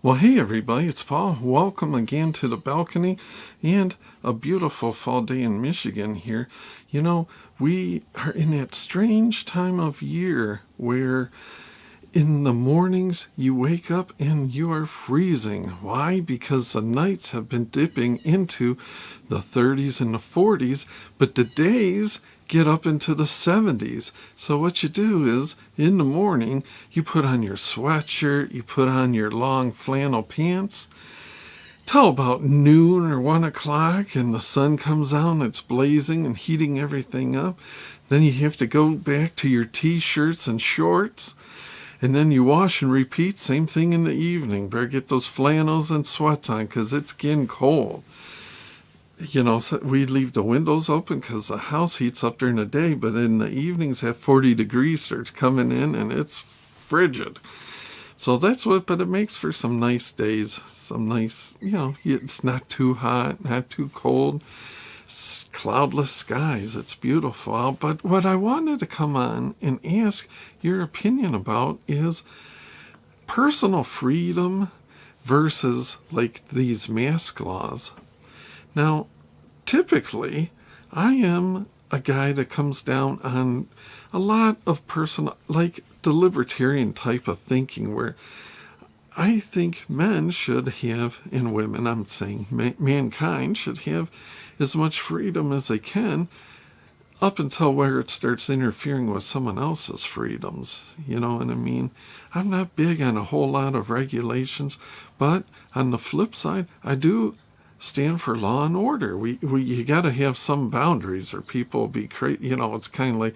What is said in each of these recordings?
Well, hey everybody, it's Paul. Welcome again to the balcony and a beautiful fall day in Michigan here. We are in that strange time of year where in the mornings you wake up and you are freezing. Why? Because the nights have been dipping into the 30s and the 40s, but the days get up into the 70s. So what you do is in the morning you put on your sweatshirt, you put on your long flannel pants till about noon or 1 o'clock, and the sun comes out and it's blazing and heating everything up. Then you have to go back to your t-shirts and shorts, and then you wash and repeat. Same thing in the evening. Better get those flannels and sweats on because it's getting cold. So we leave the windows open because the house heats up during the day, but in the evenings that 40 degrees starts coming in and it's frigid. So that's but it makes for some nice days, some nice, it's not too hot, not too cold, cloudless skies. It's beautiful out. But what I wanted to come on and ask your opinion about is personal freedom versus like these mask laws. Now, typically, I am a guy that comes down on a lot of personal, like the libertarian type of thinking, where I think men should have, and women, I'm saying mankind should have as much freedom as they can up until where it starts interfering with someone else's freedoms. You know what I mean? I'm not big on a whole lot of regulations, but on the flip side, I do stand for law and order. You got to have some boundaries or people will be crazy. It's kind of like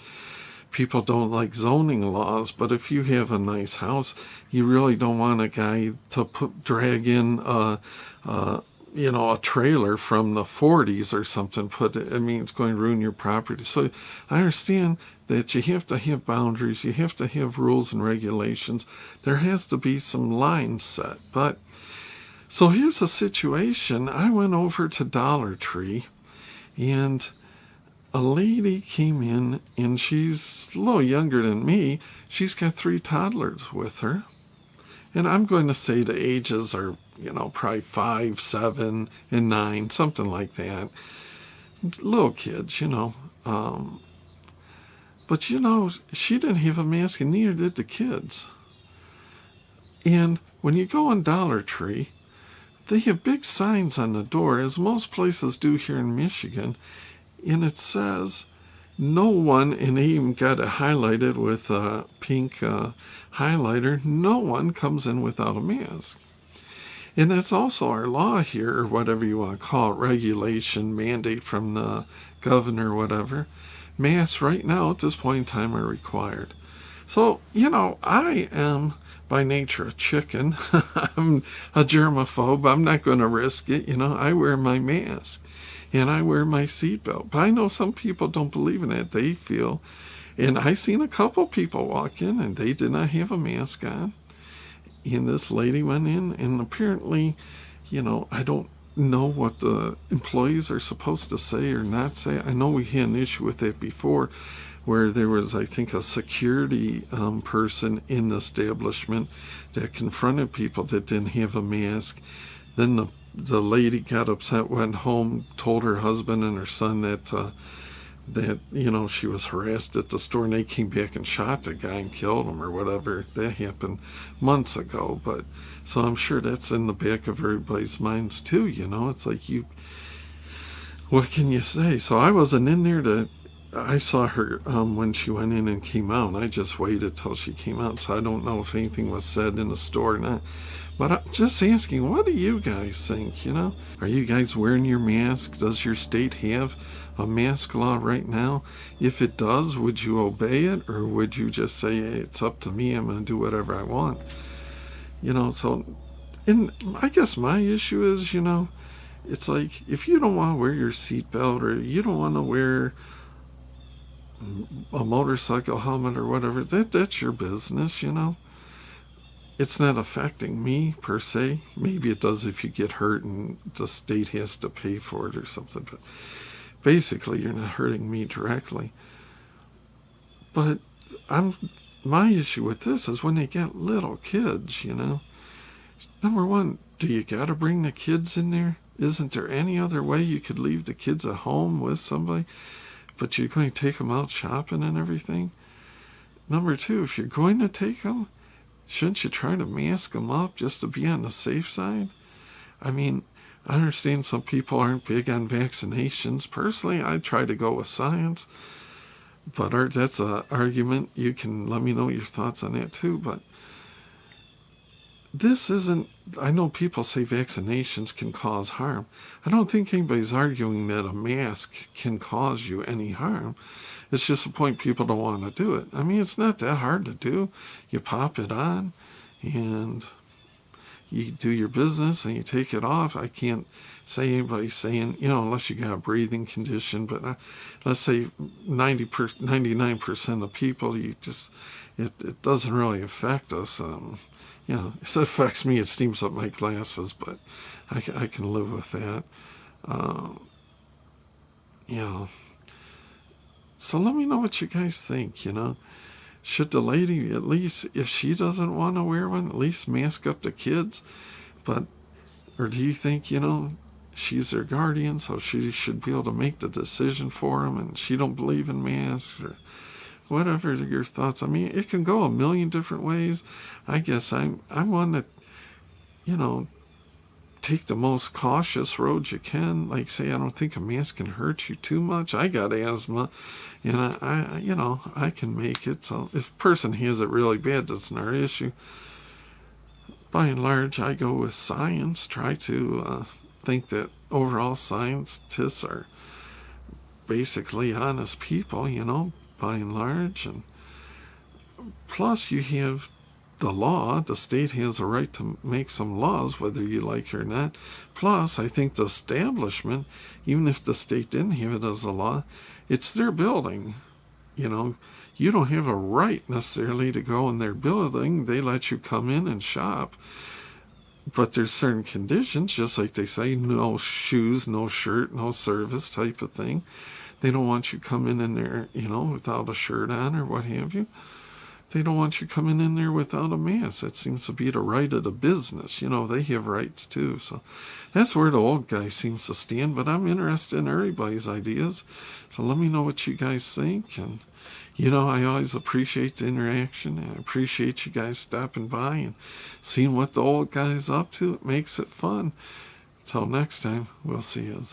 people don't like zoning laws, but if you have a nice house, you really don't want a guy to drag in a trailer from the 40s or something. It's going to ruin your property. So I understand that you have to have boundaries, you have to have rules and regulations. There has to be some lines set. But so here's a situation. I went over to Dollar Tree and a lady came in, and she's a little younger than me. She's got 3 toddlers with her. And I'm going to say the ages are, probably 5, 7, and 9, something like that. Little kids, But, she didn't have a mask, and neither did the kids. And when you go on Dollar Tree, they have big signs on the door, as most places do here in Michigan, and it says, no one, and they even got it highlighted with a pink highlighter, no one comes in without a mask. And that's also our law here, or whatever you want to call it, regulation, mandate from the governor, whatever. Masks right now at this point in time are required. So, I am by nature a chicken. I'm a germaphobe. I'm not going to risk it. I wear my mask and I wear my seatbelt. But I know some people don't believe in it. They feel, and I seen a couple people walk in and they did not have a mask on. And this lady went in, and apparently, I don't know what the employees are supposed to say or not say. I know we had an issue with that before, where there was, I think, a security person in the establishment that confronted people that didn't have a mask. Then the lady got upset, went home, told her husband and her son that she was harassed at the store, and they came back and shot the guy and killed him or whatever. That happened months ago. But so I'm sure that's in the back of everybody's minds too. It's like, what can you say? So I wasn't in there I saw her when she went in and came out, and I just waited till she came out, so I don't know if anything was said in the store or not. But I'm just asking, what do you guys think, Are you guys wearing your mask? Does your state have a mask law right now? If it does, would you obey it, or would you just say, hey, it's up to me, I'm going to do whatever I want? And I guess my issue is, it's like, if you don't want to wear your seatbelt, or you don't want to wear a motorcycle helmet or whatever, that's your business. It's not affecting me per se. Maybe it does if you get hurt and the state has to pay for it or something, but basically you're not hurting me directly. But my issue with this is when they get little kids, Number one, do you got to bring the kids in there? Isn't there any other way you could leave the kids at home with somebody, but you're going to take them out shopping and everything? Number two, if you're going to take them, shouldn't you try to mask them up just to be on the safe side? I mean, I understand some people aren't big on vaccinations. Personally, I try to go with science, but that's an argument. You can let me know your thoughts on that too, but this isn't, I know people say vaccinations can cause harm. I don't think anybody's arguing that a mask can cause you any harm. It's just the point people don't want to do it. I mean, it's not that hard to do. You pop it on and you do your business and you take it off. I can't say anybody's saying, unless you got a breathing condition, but let's say 99% of people, it doesn't really affect us. It affects me. It steams up my glasses, but I can live with that. So let me know what you guys think, Should the lady, at least, if she doesn't want to wear one, at least mask up the kids? Or do you think, she's their guardian, so she should be able to make the decision for them, and she don't believe in masks, or whatever your thoughts. I mean, it can go a million different ways. I guess I'm one that, take the most cautious road you can. Like, say, I don't think a mask can hurt you too much. I got asthma, and I can make it. So if a person has it really bad, that's not our issue. By and large, I go with science. Try to think that overall scientists are basically honest people, by and large. And plus, you have the law. The state has a right to make some laws, whether you like it or not. Plus, I think the establishment, even if the state didn't have it as a law, it's their building. You don't have a right necessarily to go in their building. They let you come in and shop. But there's certain conditions, just like they say, no shoes, no shirt, no service type of thing. They don't want you coming in there, without a shirt on or what have you. They don't want you coming in there without a mask. That seems to be the right of the business. They have rights too. So that's where the old guy seems to stand. But I'm interested in everybody's ideas. So let me know what you guys think. And, I always appreciate the interaction. I appreciate you guys stopping by and seeing what the old guy's up to. It makes it fun. Till next time, we'll see you.